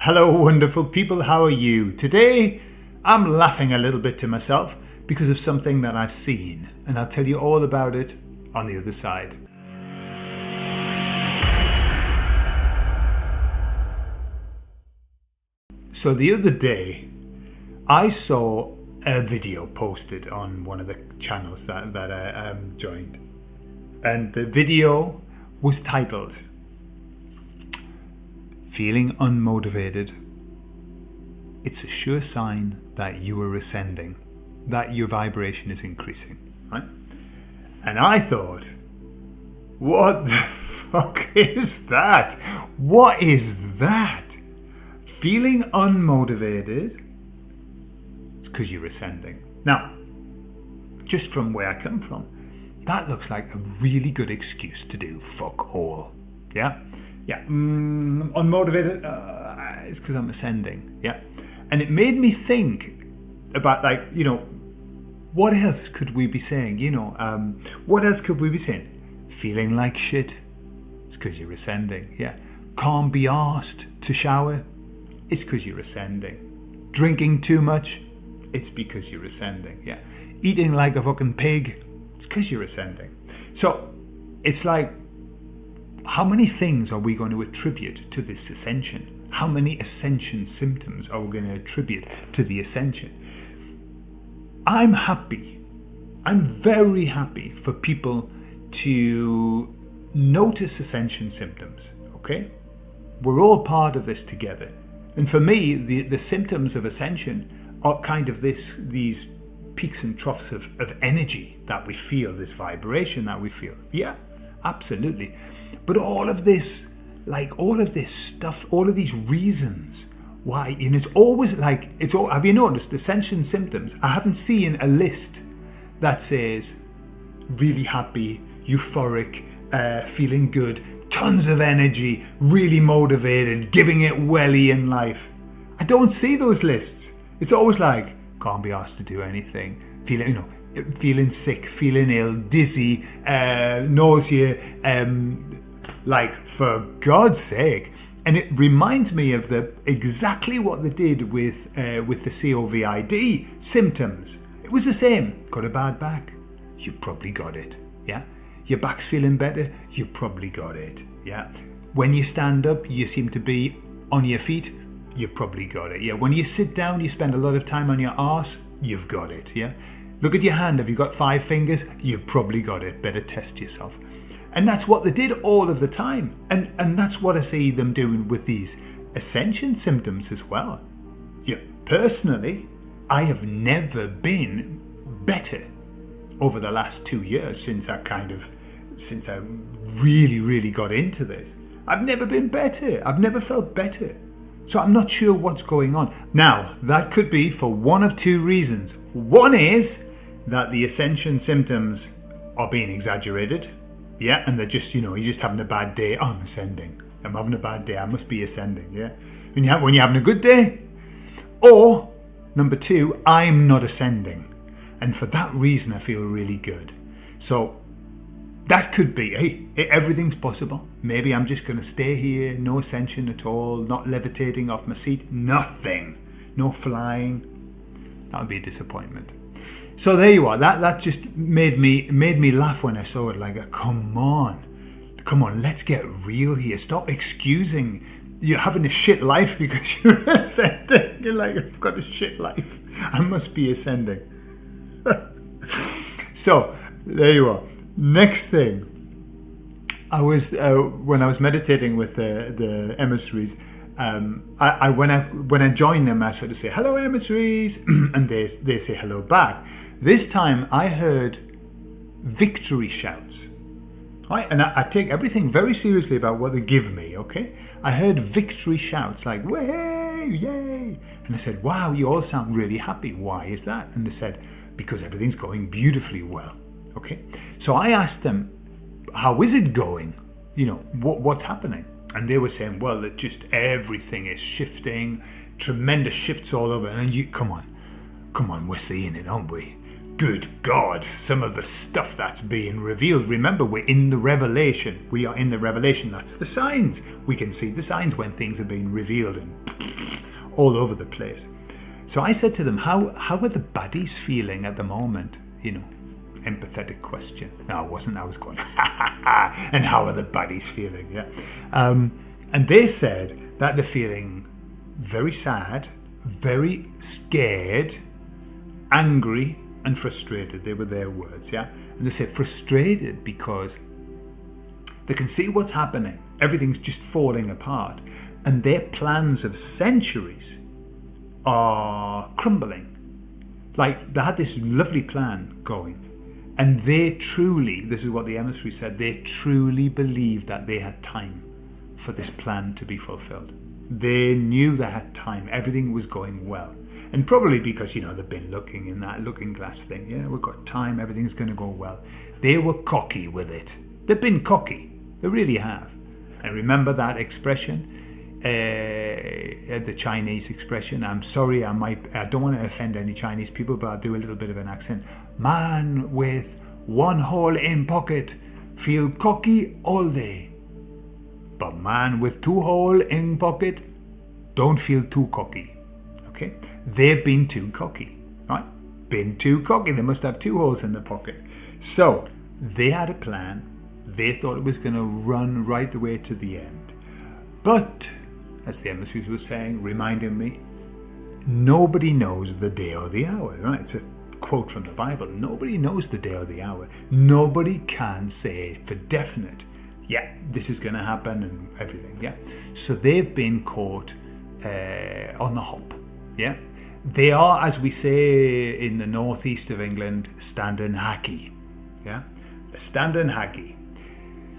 Hello, wonderful people. How are you? Today, I'm laughing a little bit to myself because of something that I've seen, and I'll tell you all about it on the other side. So the other day, I saw a video posted on one of the channels that I joined, and the video was titled "Feeling unmotivated. It's a sure sign that you are ascending, that your vibration is increasing," right? And I thought, what the fuck is that? What is that? Feeling unmotivated, it's because you're ascending. Now, just from where I come from, that looks like a really good excuse to do fuck all. Yeah? Yeah. Unmotivated, it's because I'm ascending. Yeah? And it made me think about, what else could we be saying? What else could we be saying? Feeling like shit, it's because you're ascending. Yeah? Can't be asked to shower, it's because you're ascending. Drinking too much, it's because you're ascending. Yeah. Eating like a fucking pig, it's because you're ascending. So it's like, how many things are we going to attribute to this ascension? How many ascension symptoms are we going to attribute to the ascension? I'm happy. I'm very happy for people to notice ascension symptoms. Okay? We're all part of this together. And for me, the symptoms of ascension are kind of these peaks and troughs of energy that we feel, this vibration that we feel. Yeah, absolutely. But all of this stuff, all of these reasons why, and it's always like, have you noticed ascension symptoms? I haven't seen a list that says really happy, euphoric, feeling good, tons of energy, really motivated, giving it welly in life. I don't see those lists. It's always like, can't be asked to do anything, feeling sick, feeling ill, dizzy, nausea, like, for God's sake. And it reminds me of exactly what they did with the COVID symptoms. It was the same. Got a bad back? You probably got it. Yeah. Your back's feeling better? You probably got it. Yeah. When you stand up, you seem to be on your feet? You probably got it. Yeah. When you sit down, you spend a lot of time on your arse? You've got it. Yeah. Look at your hand. Have you got 5 fingers? You've probably got it. Better test yourself. And that's what they did all of the time. And that's what I see them doing with these ascension symptoms as well. Yeah. Personally, I have never been better over the last 2 years since I really, really got into this. I've never been better. I've never felt better. So I'm not sure what's going on. Now, that could be for one of 2 reasons. One is that the ascension symptoms are being exaggerated. Yeah, and they're just, you're just having a bad day. Oh, I'm ascending. I'm having a bad day. I must be ascending. Yeah. When you're having a good day. Or, number 2, I'm not ascending. And for that reason, I feel really good. So that could be, hey, everything's possible. Maybe I'm just going to stay here, no ascension at all, not levitating off my seat, nothing, no flying. That would be a disappointment. So there you are. That just made me laugh when I saw it. Like, come on, let's get real here. Stop excusing you're having a shit life because you're ascending. You're like, I've got a shit life. I must be ascending. So there you are. Next thing, I was when I was meditating with the emissaries. When I join them, I sort of say hello, emissaries, and they say hello back. This time, I heard victory shouts. Right, and I take everything very seriously about what they give me. Okay, I heard victory shouts like "Way, yay!" and I said, "Wow, you all sound really happy. Why is that?" And they said, "Because everything's going beautifully well." Okay, so I asked them, "How is it going? What's happening?" And they were saying, "Well, that just everything is shifting, tremendous shifts all over." And you, come on, we're seeing it, aren't we? Good God, some of the stuff that's being revealed. Remember, we're in the revelation. We are in the revelation. That's the signs. We can see the signs when things are being revealed. And all over the place. So I said to them, how are the baddies feeling at the moment? Empathetic question. No, it wasn't. I was going, and how are the baddies feeling? Yeah. And they said that they're feeling very sad, very scared, angry, and frustrated. They were their words, yeah? And they said frustrated because they can see what's happening. Everything's just falling apart. And their plans of centuries are crumbling. Like, they had this lovely plan going. And they truly, this is what the emissary said, they truly believed that they had time for this plan to be fulfilled. They knew they had time. Everything was going well. And probably because, they've been looking in that looking glass thing. Yeah, we've got time. Everything's going to go well. They were cocky with it. They've been cocky. They really have. And remember that expression, the Chinese expression. I'm sorry, I don't want to offend any Chinese people, but I'll do a little bit of an accent. Man with one hole in pocket feel cocky all day. But man with two hole in pocket don't feel too cocky. Okay? They've been too cocky. Right? Been too cocky. They must have two holes in the pocket. So they had a plan. They thought it was going to run right the way to the end. But, as the emissaries were saying, reminding me, nobody knows the day or the hour. Right? It's a quote from the Bible. Nobody knows the day or the hour. Nobody can say for definite, yeah, this is going to happen and everything. Yeah. So they've been caught on the hop. Yeah. They are, as we say in the northeast of England, standing hacky. Yeah. They're standing hacky.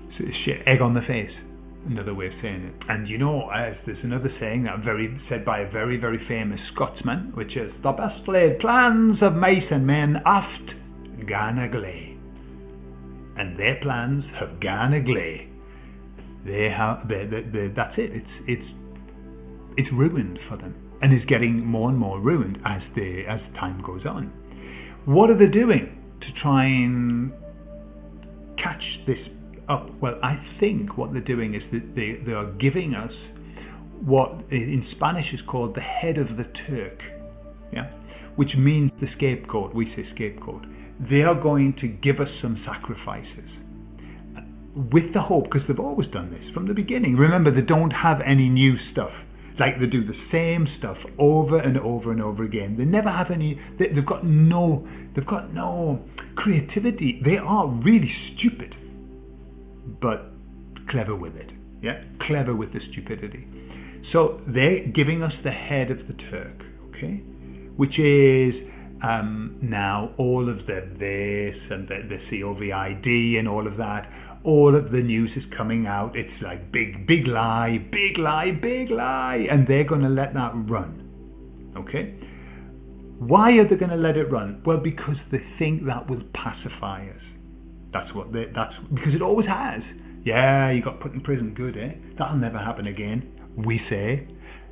So it's egg on the face. Another way of saying it. And as there's another saying that said by a very, very famous Scotsman, which is, the best laid plans of mice and men oft gan agley. And their plans have gone agley. That's it. It's ruined for them, and is getting more and more ruined as time goes on. What are they doing to try and catch this up? Well, I think what they're doing is that they are giving us what in Spanish is called the head of the Turk, yeah, which means the scapegoat. We say scapegoat. They are going to give us some sacrifices with the hope, because they've always done this from the beginning. Remember, they don't have any new stuff. Like, they do the same stuff over and over and over again. They never have any. They've got no creativity. They are really stupid, but clever with it. Yeah, clever with the stupidity. So they're giving us the head of the Turk, okay, which is now all of this and the COVID and all of that. All of the news is coming out. It's like big lie, and they're going to let that run. Okay? Why are they going to let it run? Well, because they think that will pacify us. That's because it always has. Yeah, you got put in prison, good, eh? That'll never happen again, we say.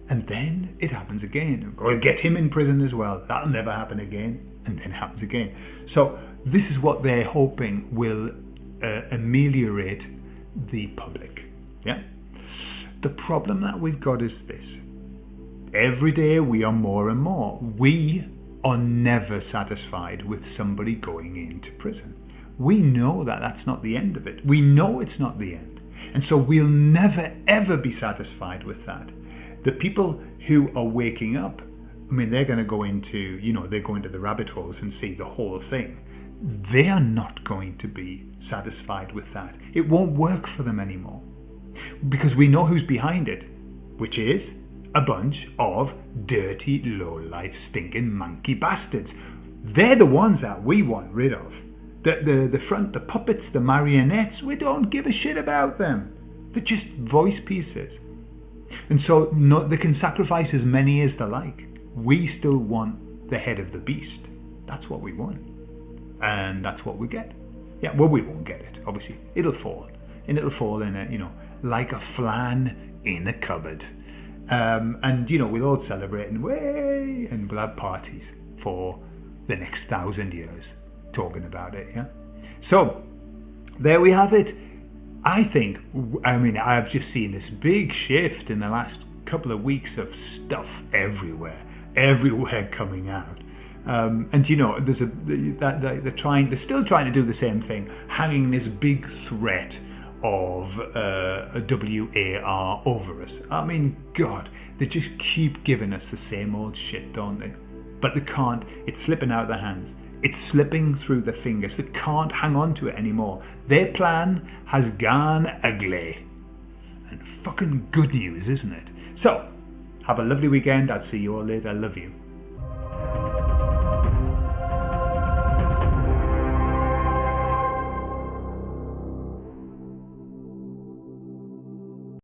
And then it happens again. Or get him in prison as well. That'll never happen again. And then it happens again. So this is what they're hoping will ameliorate the public. Yeah. The problem that we've got is this. Every day we are more and more. We are never satisfied with somebody going into prison. We know that that's not the end of it. We know it's not the end. And so we'll never ever be satisfied with that. The people who are waking up, they're going to go into, they're going to the rabbit holes and see the whole thing. They are not going to be satisfied with that. It won't work for them anymore. Because we know who's behind it, which is a bunch of dirty, low-life, stinking monkey bastards. They're the ones that we want rid of. The puppets, the marionettes, we don't give a shit about them. They're just voice pieces. And so they can sacrifice as many as they like. We still want the head of the beast. That's what we want. And that's what we get. Yeah, well, we won't get it, obviously. It'll fall. And it'll fall in a, like a flan in a cupboard. And, we'll all celebrate and way, and we'll have parties for the next 1,000 years talking about it, yeah? So, there we have it. I think, I've just seen this big shift in the last couple of weeks of stuff everywhere coming out. And you know, there's they're still trying to do the same thing, hanging this big threat of a WAR over us. I mean, God, they just keep giving us the same old shit, don't they? But they can't. It's slipping out of their hands. It's slipping through their fingers. They can't hang on to it anymore. Their plan has gone ugly. And fucking good news, isn't it? So, have a lovely weekend. I'll see you all later. I love you.